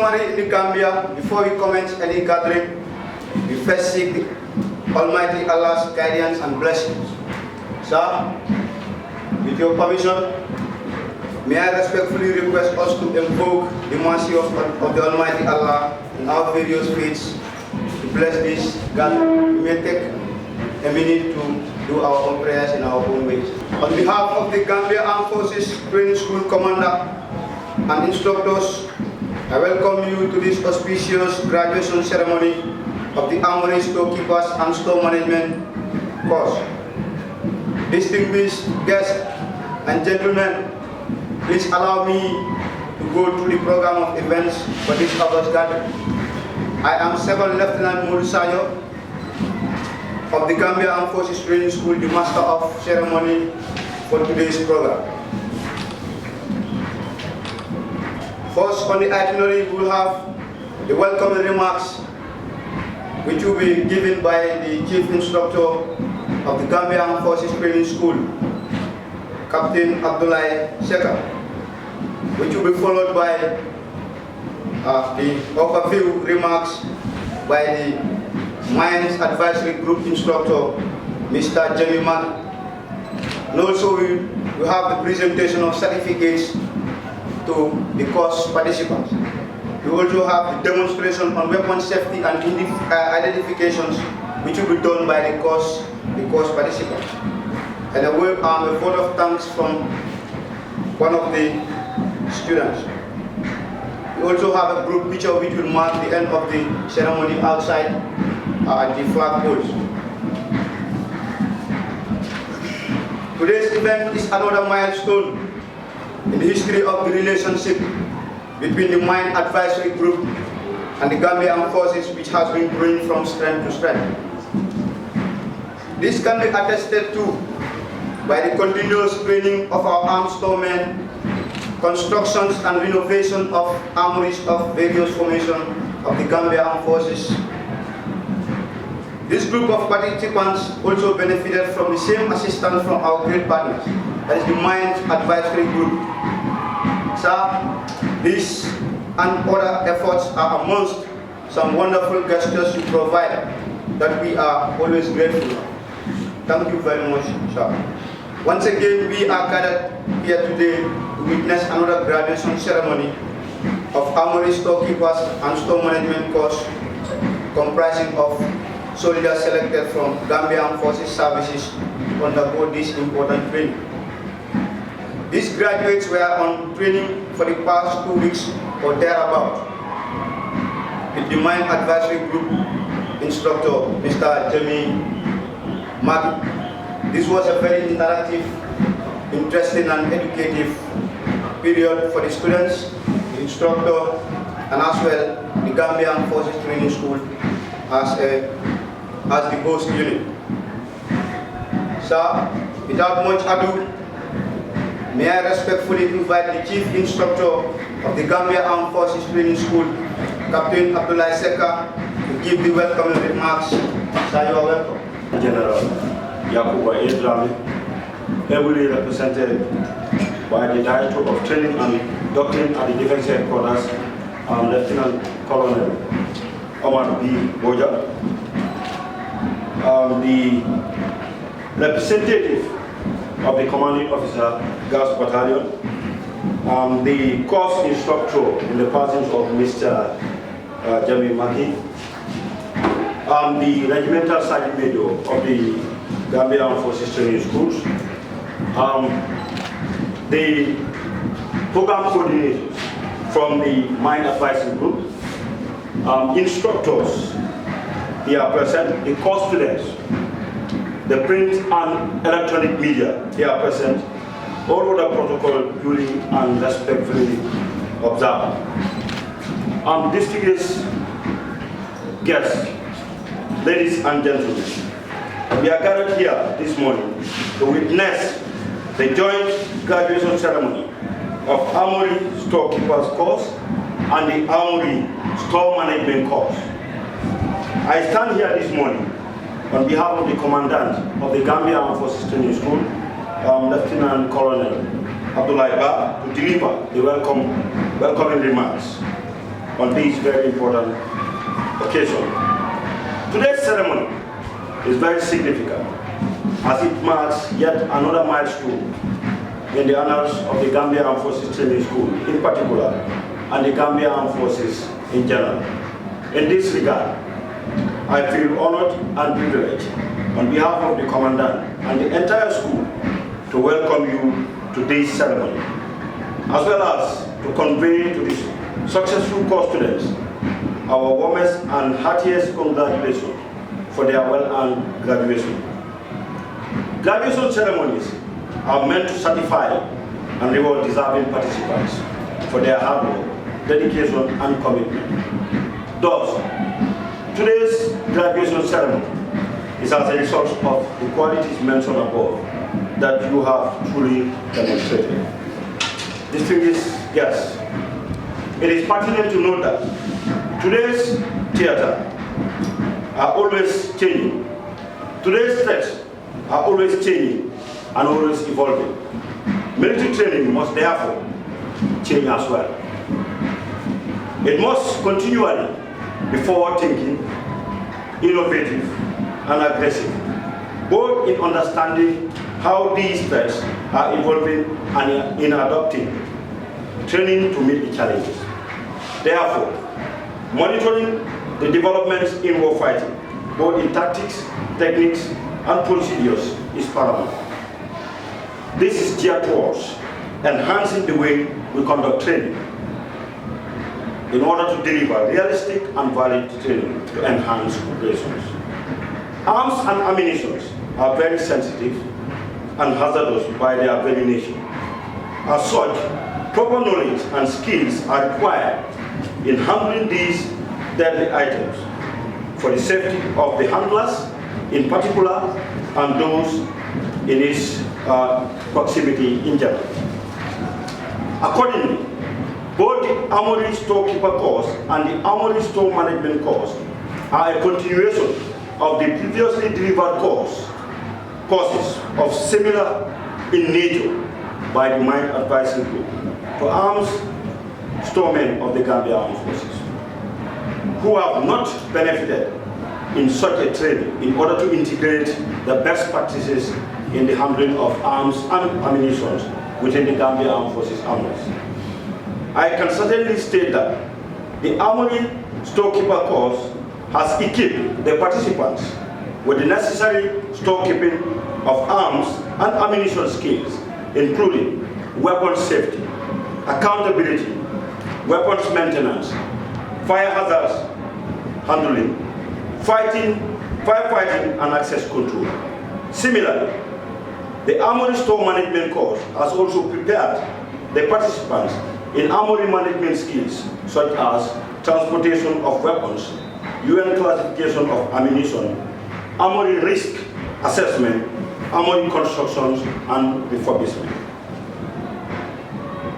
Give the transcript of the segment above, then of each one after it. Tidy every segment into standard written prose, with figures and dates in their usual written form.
customary in the Gambia, before we commence any gathering, we first seek the Almighty Allah's guidance and blessings. Sir, with your permission, may I respectfully request us to invoke the mercy of the Almighty Allah in our various faiths to bless this gathering. We may take a minute to do our own prayers in our own ways. On behalf of the Gambia Armed Forces Training School Commander and instructors, I welcome you to this auspicious graduation ceremony of the Armory, Storekeepers and Store Management course. Distinguished guests and gentlemen, please allow me to go through the program of events for this August gathering. I am Second Lieutenant Mulusayo of the Gambia Armed Forces Training School, the Master of Ceremony for today's program. First on the itinerary, we will have the welcoming remarks which will be given by the Chief Instructor of the Gambia Armed Forces Training School, Captain Abdullah Seka, which will be followed by the overview remarks by the Mines Advisory Group Instructor, Mr. Jamie Mag. And also we have the presentation of certificates to the course participants. We also have the demonstration on weapon safety and identifications, which will be done by the course participants. And a vote of thanks from one of the students. We also have a group picture which will mark the end of the ceremony outside at the flagpoles. Today's event is another milestone in the history of the relationship between the Mine Advisory Group and the Gambia Armed Forces, which has been growing from strength to strength. This can be attested to by the continuous training of our armed storemen, constructions and renovation of armories of various formations of the Gambia Armed Forces. This group of participants also benefited from the same assistance from our great partners, that is the Mines Advisory Group. Sir, these and other efforts are amongst some wonderful gestures you provide that we are always grateful. Thank you very much, sir. Once again, we are gathered here today to witness another graduation ceremony of Armory, Storekeepers and Store Management course comprising of soldiers selected from Gambia Armed Forces services to undergo this important training. These graduates were on training for the past 2 weeks or thereabout with the Mine Advisory Group Instructor, Mr. Jamie Mag. This was a very interactive, interesting and educative period for the students, the instructor, and as well the Gambia Armed Forces Training School as the host unit. Sir, without much ado, may I respectfully invite the Chief Instructor of the Gambia Armed Forces Training School, Captain Abdullah Seka, to give the welcoming remarks. Sir, you are welcome. General Yakuba Islami, heavily represented by the Director of Training and Doctrine at the Defense Headquarters, Lieutenant Colonel Omar B. Boja, the representative of the commanding officer, GAF Battalion, the course instructor in the presence of Mr. Jamie Maki, the regimental sergeant major of the Gambia Armed Forces Training Schools, the program coordinators from the Mine Advisory Group, instructors, they are present, the course students, the print and electronic media, they are present, all other protocol duly and respectfully observed. Distinguished guests, ladies and gentlemen, we are gathered here this morning to witness the joint graduation ceremony of Armory Storekeepers course and the Armory Store Management course. I stand here this morning on behalf of the Commandant of the Gambia Armed Forces Training School, Lieutenant Colonel Abdullah Ba, to deliver the welcoming remarks. on this very important occasion. Today's ceremony is very significant as it marks yet another milestone in the annals of the Gambia Armed Forces Training School in particular, and the Gambia Armed Forces in general. In this regard, I feel honored and privileged on behalf of the Commandant and the entire school to welcome you to this ceremony, as well as to convey to the successful course students our warmest and heartiest congratulations for their well-earned graduation. Graduation ceremonies are meant to certify and reward deserving participants for their hard work, dedication, and commitment. Thus, today's graduation ceremony is as a result of the qualities mentioned above that you have truly demonstrated. Distinguished guests, it is pertinent to note that today's theater are always changing. Today's threats are always changing and always evolving. Military training must therefore change as well. It must continually be forward-thinking, innovative, and aggressive, both in understanding how these threats are evolving and in adopting training to meet the challenges. Therefore, monitoring the developments in warfighting, both in tactics, techniques, and procedures, is paramount. This is geared towards enhancing the way we conduct training in order to deliver realistic and valid training to enhance operations. Arms and ammunition are very sensitive and hazardous by their very nature. As such, proper knowledge and skills are required in handling these deadly items for the safety of the handlers in particular and those in its proximity in general. Accordingly, both the Armory Storekeeper course and the Armory Store Management course are a continuation of the previously delivered courses of similar in nature by the Mine Advisory Group to arms storemen of the Gambia Armed Forces, who have not benefited in such a training in order to integrate the best practices in the handling of arms and ammunition within the Gambia Armed Forces armories. I can certainly state that the Armory Storekeeper course has equipped the participants with the necessary storekeeping of arms and ammunition skills, including weapons safety, accountability, weapons maintenance, fire hazards handling, firefighting, and access control. Similarly, the Armory Store Management course has also prepared the participants in armory management skills such as transportation of weapons, UN classification of ammunition, armory risk assessment, armory constructions, and refurbishment.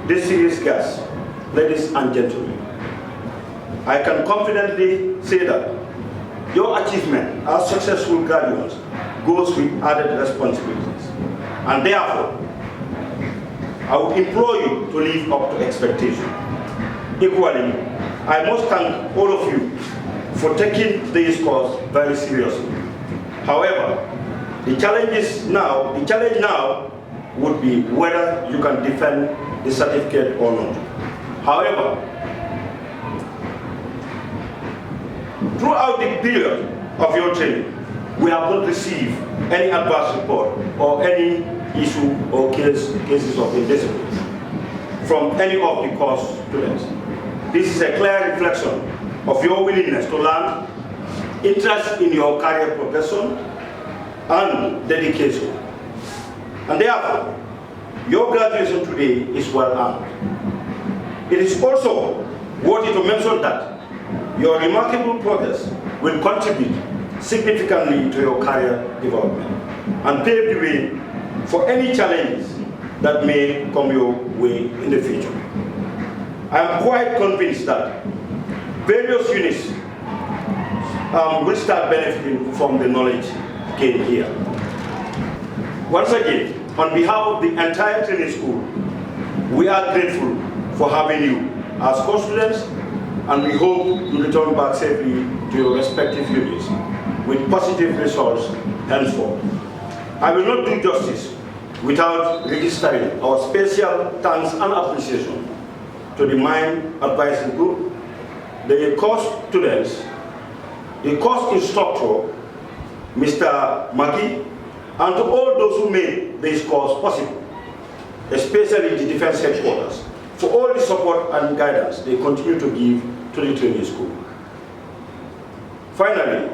Distinguished guests, ladies and gentlemen, I can confidently say that your achievement as successful graduates goes with added responsibilities, and therefore, I would implore you to live up to expectation. Equally, I must thank all of you for taking this course very seriously. However, the challenge now would be whether you can defend the certificate or not. However, throughout the period of your training, we have not received any adverse report or any issue or cases of indiscipline from any of the course students. This is a clear reflection of your willingness to learn, interest in your career progression, and dedication. And therefore, your graduation today is well earned. It is also worthy to mention that your remarkable progress will contribute significantly to your career development and pave the way for any challenges that may come your way in the future. I am quite convinced that various units will start benefiting from the knowledge gained here. Once again, on behalf of the entire training school, we are grateful for having you as co-students and we hope you return back safely to your respective units with positive results henceforth. I will not do justice without registering our special thanks and appreciation to the Mine Advisory Group, the course students, the course instructor, Mr. Maki, and to all those who made this course possible, especially the Defense Headquarters, for all the support and guidance they continue to give to the training school. Finally,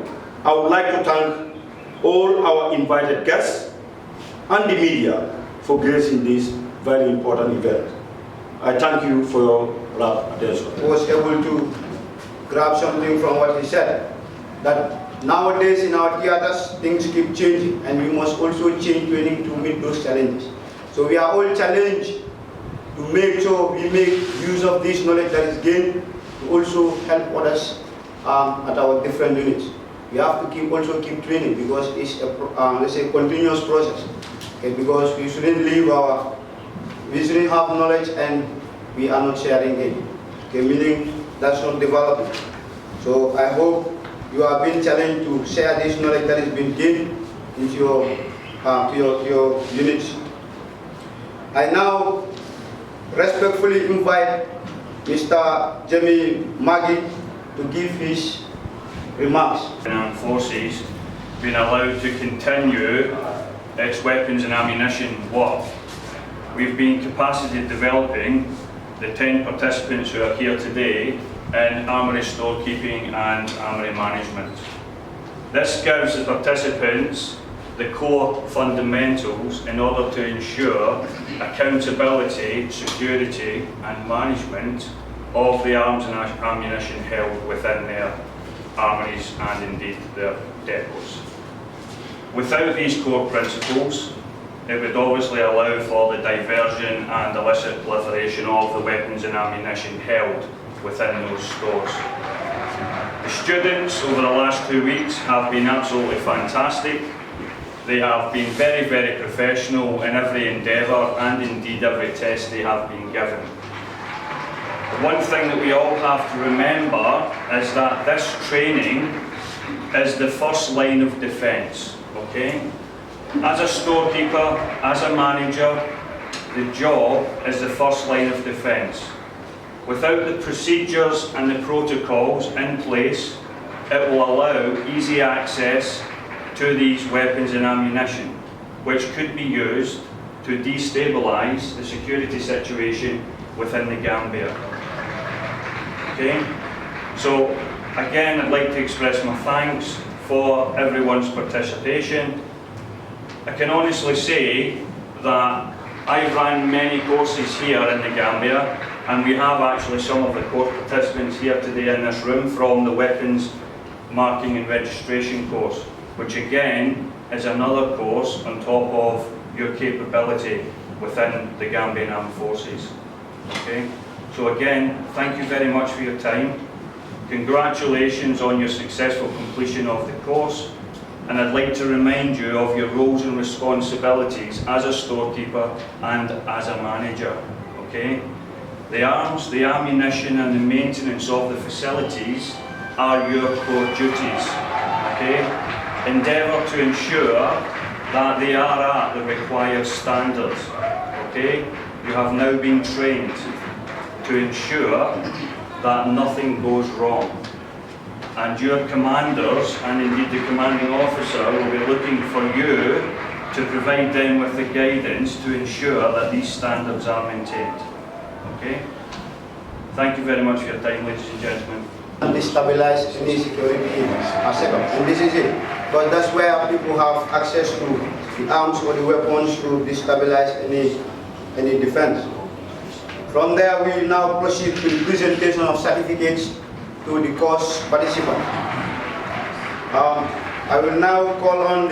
I would like to thank all our invited guests and the media for gracing this very important event. I thank you for your rapt attention. I was able to grab something from what he said, that nowadays in our theaters, things keep changing, and we must also change training to meet those challenges. So we are all challenged to make sure we make use of this knowledge that is gained to also help others at our different units. We have to also keep training because it's a let's say continuous process. Okay, because we shouldn't we shouldn't have knowledge and we are not sharing it. Okay, meaning that's not developing. So I hope you are being challenged to share this knowledge that has been gained into your units. I now respectfully invite Mr. Jamie Maggie to give his remarks. The Armed Forces been allowed to continue its weapons and ammunition work. We've been capacity developing the 10 participants who are here today in Armory storekeeping and Armory management. This gives the participants the core fundamentals in order to ensure accountability, security and management of the arms and ammunition held within their armories and indeed their depots. Without these core principles, it would obviously allow for the diversion and illicit proliferation of the weapons and ammunition held within those stores. The students over the last 2 weeks have been absolutely fantastic. They have been very, very professional in every endeavour and indeed every test they have been given. One thing that we all have to remember is that this training is the first line of defence, okay? As a storekeeper, as a manager, the job is the first line of defence. Without the procedures and the protocols in place, it will allow easy access to these weapons and ammunition, which could be used to destabilise the security situation within the Gambia. Okay? So, again, I'd like to express my thanks for everyone's participation. I can honestly say that I ran many courses here in the Gambia, and we have actually some of the course participants here today in this room from the Weapons Marking and Registration course, which again is another course on top of your capability within the Gambian Armed Forces. Okay? So again, thank you very much for your time. Congratulations on your successful completion of the course, and I'd like to remind you of your roles and responsibilities as a storekeeper and as a manager. Okay? The arms, the ammunition and the maintenance of the facilities are your core duties. Okay? Endeavour to ensure that they are at the required standards. Okay? You have now been trained to ensure that nothing goes wrong. And your commanders, and indeed the commanding officer, will be looking for you to provide them with the guidance to ensure that these standards are maintained. Okay? Thank you very much for your time, ladies and gentlemen. And destabilize any security and this is it. But that's where people have access to the arms or the weapons to destabilize any defense. From there, we will now proceed to the presentation of certificates to the course participants. I will now call on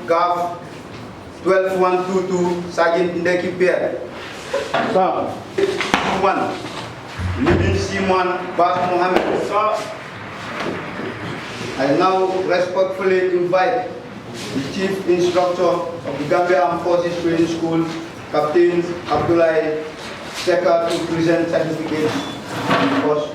GAF 12122 Sergeant Ndeki Pierre. Sir. 1. Living Simon Bas Mohammed. Sir. I now respectfully invite the Chief Instructor of the Gambia Armed Forces Training School, Captain Abdullah Second, to present certificates and course.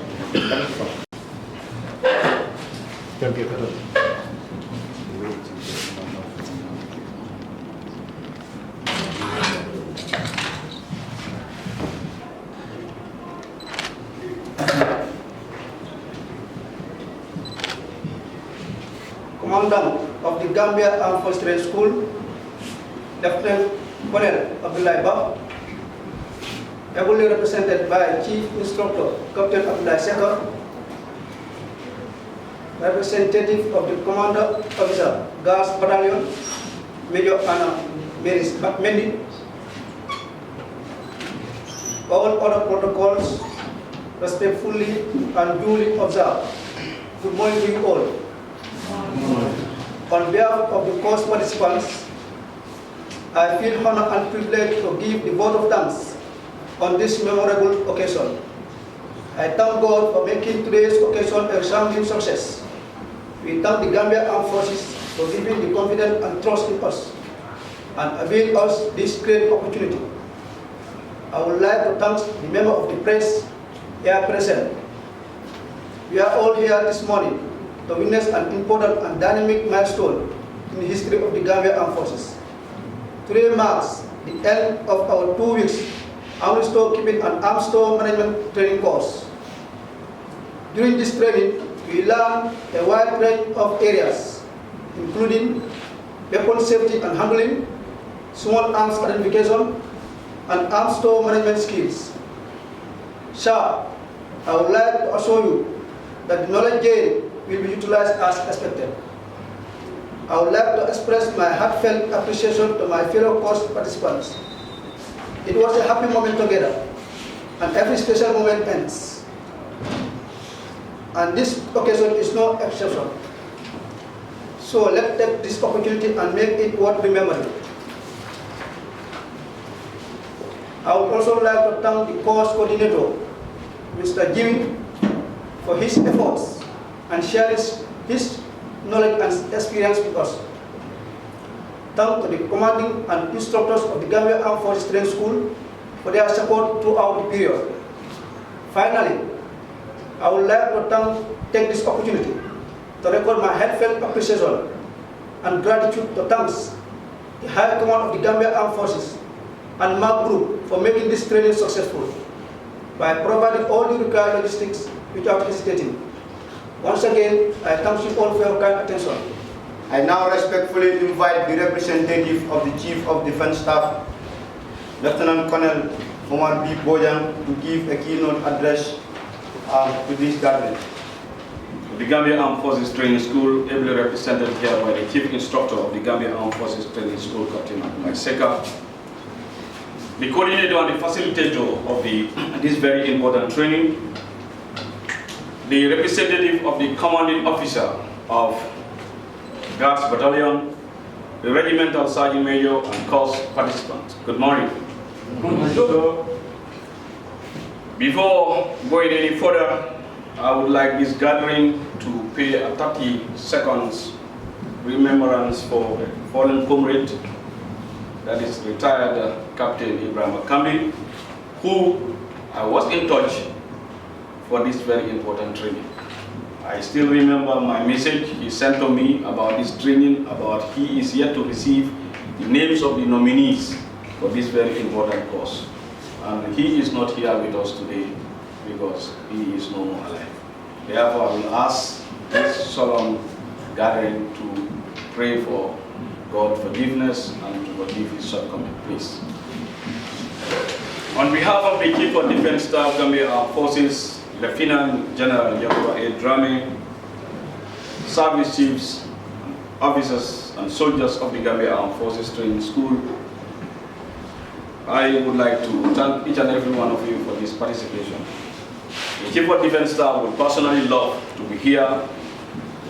Commandant of the Gambia Armed Forces Training School, Lieutenant Colonel Abdullah Ba, ably represented by Chief Instructor Captain Abdullah Sekar, representative of the Commander Officer GAF Battalion, Major Anna Maris Mendi. All other protocols respectfully and duly observed. Good morning to you all. On behalf of the course participants, I feel honored and privileged to give the vote of thanks on this memorable occasion. I thank God for making today's occasion a resounding success. We thank the Gambia Armed Forces for giving the confidence and trust in us and availing us this great opportunity. I would like to thank the member of the press here present. We are all here this morning to witness an important and dynamic milestone in the history of the Gambia Armed Forces. Today marks the end of our 2 weeks Armory Storekeeping and Arms Store Management training course. During this training, we learned a wide range of areas, including weapon safety and handling, small arms identification, and arms store management skills. Sir, I would like to assure you that the knowledge gained will be utilized as expected. I would like to express my heartfelt appreciation to my fellow course participants. It was a happy moment together, and every special moment ends. And this occasion is no exception. So let's take this opportunity and make it worth remembering. I would also like to thank the course coordinator, Mr. Jimmy, for his efforts and sharing his knowledge and experience with us. Thanks to the commanding and instructors of the Gambia Armed Forces Training School for their support throughout the period. Finally, I would like to take this opportunity to record my heartfelt appreciation and gratitude to thanks the High Command of the Gambia Armed Forces and MAC Group for making this training successful by providing all the required logistics without hesitating. Once again, I thank you all for your kind attention. I now respectfully invite the representative of the Chief of Defense Staff, Lieutenant Colonel Omar B. Bojan, to give a keynote address to this gathering. The Gambia Armed Forces Training School, ably represented here by the Chief Instructor of the Gambia Armed Forces Training School, Captain Abdullah Sekar, the coordinator and the facilitator of this very important training, the representative of the commanding officer of GAF Battalion, the regimental sergeant major, and course participants. Good morning. Good morning. Before going any further, I would like this gathering to pay a 30 seconds remembrance for a fallen comrade, that is retired Captain Ibrahim Akambi, who I was in touch for this very important training. I still remember my message he sent to me about this training, about he is yet to receive the names of the nominees for this very important course. And he is not here with us today because he is no more alive. Therefore, I will ask this solemn gathering to pray for God's forgiveness and to forgive his shortcomings, please. On behalf of the Chief of Defense Staff, Gambia Armed Forces, Lieutenant General Yakuba A. Drame, service chiefs, officers and soldiers of the Gambia Armed Forces Training School, I would like to thank each and every one of you for this participation. The Chief of Defense Staff would personally love to be here,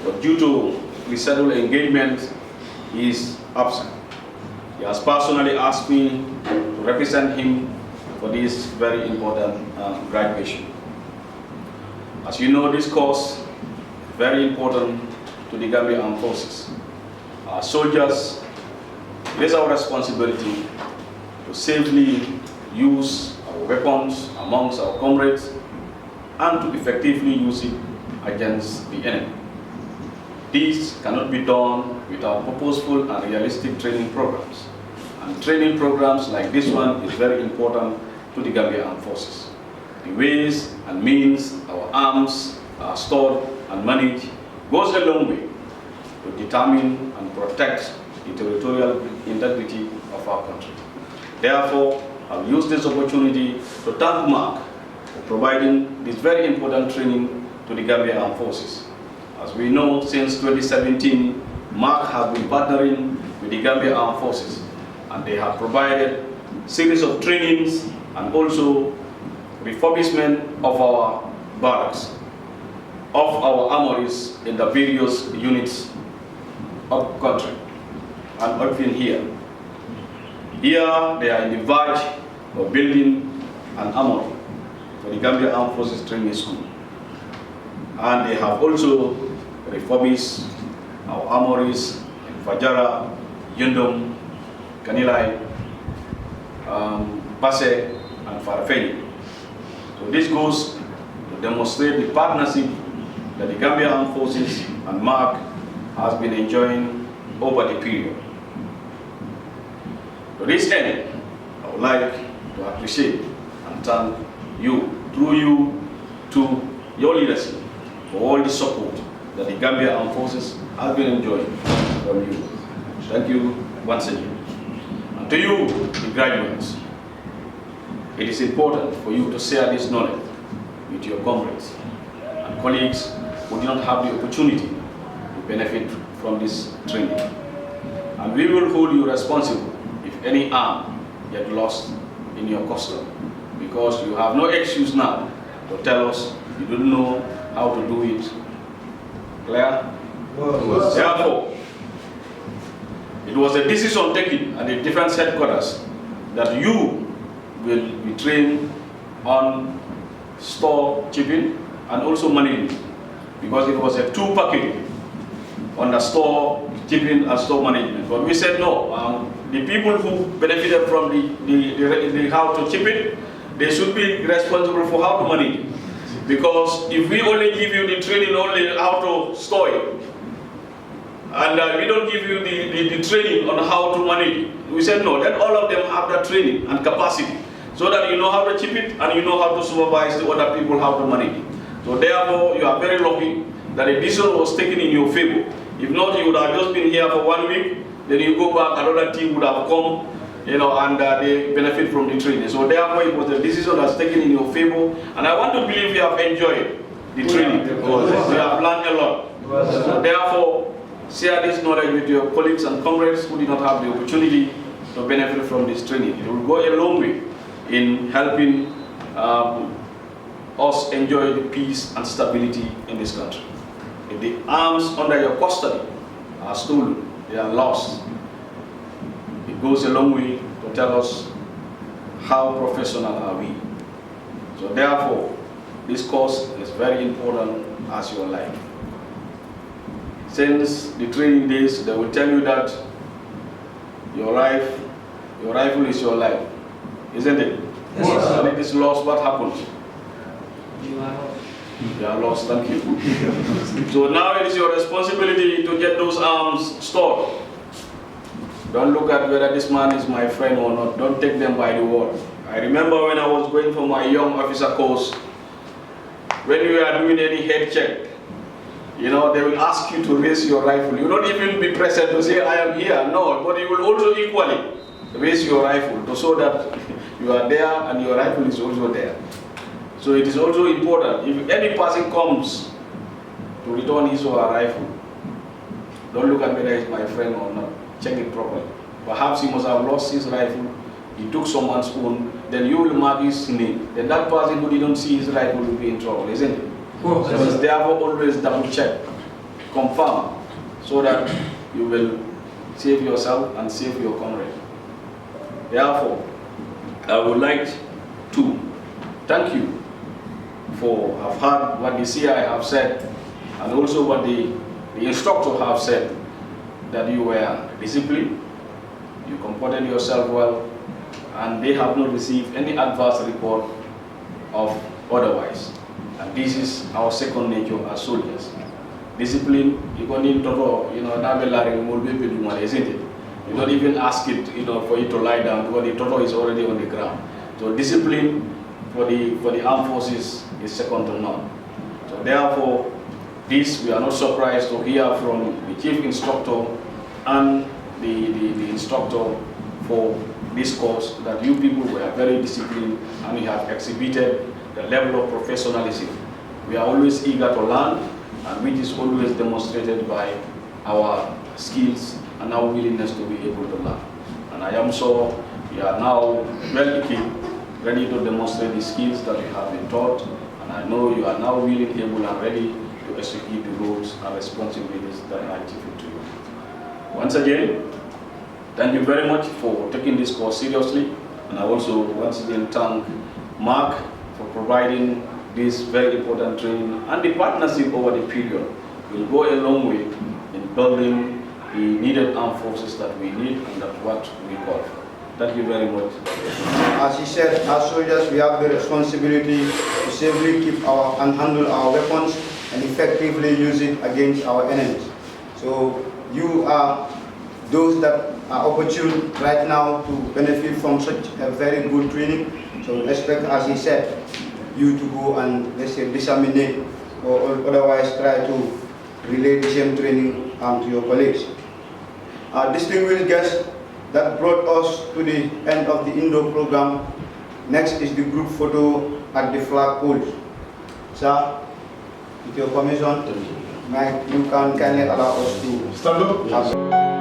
but due to rescheduled engagement, he is absent. He has personally asked me to represent him for this very important graduation. As you know, this course is very important to the Gambia Armed Forces. Our soldiers, it is our responsibility to safely use our weapons amongst our comrades and to effectively use it against the enemy. This cannot be done without purposeful and realistic training programs. And training programs like this one is very important to the Gambia Armed Forces. The ways and means our arms are stored and managed goes a long way to determine and protect the territorial integrity of our country. Therefore, I'll use this opportunity to thank Mark for providing this very important training to the Gambia Armed Forces. As we know, since 2017, Mark has been partnering with the Gambia Armed Forces, and they have provided a series of trainings and also refurbishment of our barracks, of our armories in the various units of the country, and even here. Here, they are in the verge of building an armory for the Gambia Armed Forces Training School. And they have also refurbished our armories in Fajara, Yundum, Kanilai, Basse, and Farafeni. So this goes to demonstrate the partnership that the Gambia Armed Forces and Mark has been enjoying over the period. To this end, I would like to appreciate and thank you, through you, to your leadership for all the support that the Gambia Armed Forces has been enjoying from you. Thank you once again. And to you, the graduates, it is important for you to share this knowledge with your comrades and colleagues who do not have the opportunity to benefit from this training. And we will hold you responsible if any arm get lost in your custody, because you have no excuse now to tell us you don't know how to do it. Clear? Yes. Therefore, it was a decision taken at the defense headquarters that you will be trained on storekeeping and also management, because it was a two package on the storekeeping and store management. But we said no, the people who benefited from the how to keep it, they should be responsible for how to manage it. Because if we only give you the training only how to store it, and we don't give you the training on how to manage it, we said no, let all of them have that training and capacity, so that you know how to keep it and you know how to supervise the other people how to manage it. So therefore, you are very lucky that a decision was taken in your favor. If not, you would have just been here for 1 week, then you go back, another team would have come, and they benefit from the training. So therefore, it was a decision that's taken in your favor, and I want to believe you have enjoyed the training. You have learned a lot. So therefore, share this knowledge with your colleagues and comrades who did not have the opportunity to benefit from this training. It will go a long way in helping us enjoy the peace and stability in this country. If the arms under your custody are stolen, they are lost, it goes a long way to tell us how professional are we. So therefore, this course is very important as your life. Since the training days, they will tell you that your rifle is your life, isn't it? Yes. When it is lost, what happens? You are lost, thank you. So now it is your responsibility to get those arms stored. Don't look at whether this man is my friend or not. Don't take them by the word. I remember when I was going for my young officer course, when we are doing any head check, they will ask you to raise your rifle. You will not even be present to say, I am here. No, but you will also equally raise your rifle to show that you are there and your rifle is also there. So it is also important, if any person comes to return his or her rifle, don't look at whether it's my friend or not. Check it properly. Perhaps he must have lost his rifle, he took someone's own, then you will mark his name. Then that person who didn't see his rifle will be in trouble, isn't it? So it's therefore always double check, confirm, so that you will save yourself and save your comrade. Therefore, I would like to thank you for have heard what the CI have said, and also what the instructor have said, that you were disciplined, you comported yourself well, and they have not received any adverse report of otherwise. And this is our second nature as soldiers. Discipline, you don't need to, isn't it? You don't even ask it, for it to lie down because the toto is already on the ground. So discipline for the armed forces is second to none. So therefore, this we are not surprised to hear from the chief instructor and the instructor for this course that you people were very disciplined and you have exhibited the level of professionalism. We are always eager to learn, and which is always demonstrated by our skills and our willingness to be able to learn. And I am sure you are now well equipped, ready to demonstrate the skills that you have been taught, and I know you are now willing, able, and ready to execute the roles and responsibilities that I give to you. Once again, thank you very much for taking this course seriously, and I also once again thank Mark for providing this very important training, and the partnership over the period will go a long way in building the needed armed forces that we need and that what we call for. Thank you very much. As he said, as soldiers, we have the responsibility to safely keep and handle our weapons and effectively use it against our enemies. So you are those that are opportune right now to benefit from such a very good training. So expect, as he said, you to go and, let's say, disseminate or otherwise try to relay the same training to your colleagues. Distinguished guests that brought us to the end of the indoor program. Next is the group photo at the flagpole. Sir, with your permission, you can kindly allow us to stand up.